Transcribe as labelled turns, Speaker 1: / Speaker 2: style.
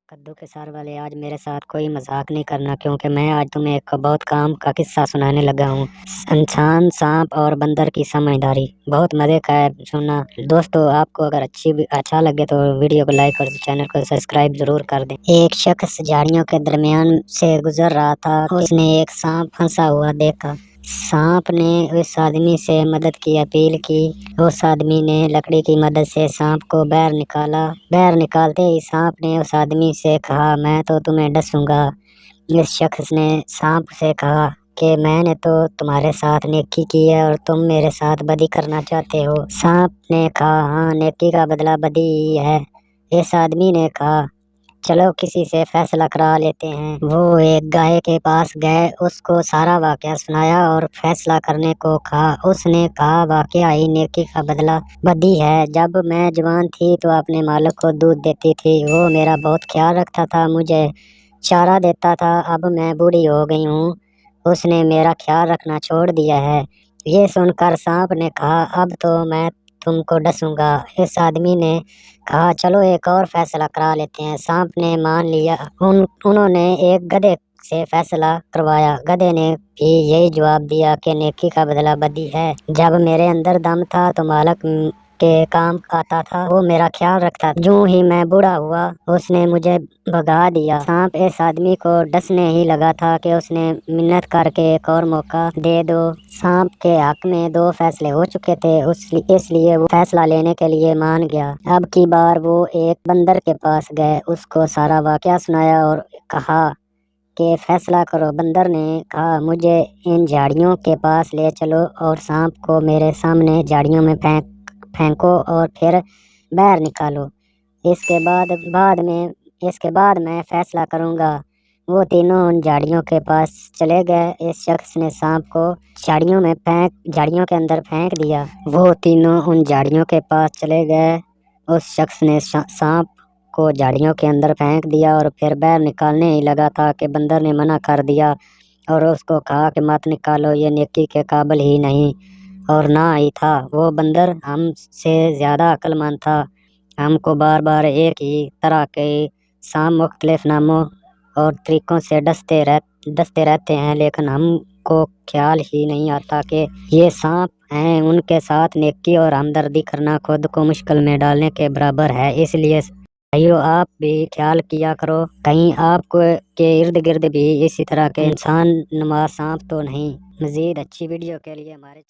Speaker 1: कद्दू के सार वाले, आज मेरे साथ कोई मजाक नहीं करना, क्योंकि मैं आज तुम्हें एक बहुत काम का किस्सा सुनाने लगा हूँ। इंसान, सांप और बंदर की समझदारी। बहुत मजे का है, सुनना। दोस्तों, आपको अगर अच्छा लगे तो वीडियो को लाइक और चैनल को सब्सक्राइब जरूर कर दें। एक शख्स झाड़ियों के दरमियान से गुजर रहा था। उसने एक सांप फंसा हुआ देखा। सांप ने उस आदमी से मदद की अपील की। उस आदमी ने लकड़ी की मदद से सांप को बाहर निकाला। बाहर निकालते ही सांप ने उस आदमी से कहा, मैं तो तुम्हें डसूंगा। इस शख्स ने सांप से कहा कि मैंने तो तुम्हारे साथ नेकी की है और तुम मेरे साथ बदी करना चाहते हो। सांप ने कहा, हाँ, नेकी का बदला बदी ही है। इस आदमी ने कहा, चलो किसी से फैसला करा लेते हैं। वो एक गाय के पास गए, उसको सारा वाकया सुनाया और फैसला करने को कहा। उसने कहा, वाकया ही नेकी का बदला बदी है। जब मैं जवान थी तो अपने मालिक को दूध देती थी। वो मेरा बहुत ख्याल रखता था, मुझे चारा देता था। अब मैं बूढ़ी हो गई हूँ, उसने मेरा ख्याल रखना छोड़ दिया है। ये सुनकर सांप ने कहा, अब तो मैं तुमको डसूंगा। इस आदमी ने कहा, चलो एक और फैसला करा लेते हैं। सांप ने मान लिया। उन्होंने एक गधे से फैसला करवाया। गधे ने भी यही जवाब दिया कि नेकी का बदला बदी है। जब मेरे अंदर दम था तो मालिक के काम आता था, वो मेरा ख्याल रखता। यूं ही मैं बूढ़ा हुआ, उसने मुझे भगा दिया। सांप इस आदमी को डसने ही लगा था कि उसने मिन्नत करके एक और मौका दे दो। सांप के हक में दो फैसले हो चुके थे, इसलिए वो फैसला लेने के लिए मान गया। अब की बार वो एक बंदर के पास गए, उसको सारा वाकया सुनाया और कहा कि फैसला करो। बंदर ने कहा, मुझे इन झाड़ियों के पास ले चलो और सांप को मेरे सामने झाड़ियों में फेंको और फिर बाहर निकालो। इसके बाद मैं फैसला करूंगा। वो तीनों उन झाड़ियों के पास चले गए। इस शख्स ने सांप को झाड़ियों के अंदर फेंक दिया। वो तीनों उन झाड़ियों के पास चले गए। उस शख्स ने सांप को झाड़ियों के अंदर फेंक दिया और फिर बाहर निकालने ही लगा था कि बंदर ने मना कर दिया और उसको कहा कि मत निकालो, ये नेकी के काबिल ही नहीं और ना ही था। वो बंदर हमसे ज्यादा अक्लमंद था। हमको बार बार एक ही तरह के सांप मुख्तलिफ नामों और तरीकों से डसते रहते हैं, लेकिन हमको ख्याल ही नहीं आता कि ये सांप हैं। उनके साथ नेकी और हमदर्दी करना खुद को मुश्किल में डालने के बराबर है। इसलिए भाइयों, आप भी ख्याल किया करो, कहीं आपको के इर्द गिर्द भी इसी तरह के इंसान नुमा सांप तो नहीं। मजीद अच्छी वीडियो के लिए हमारे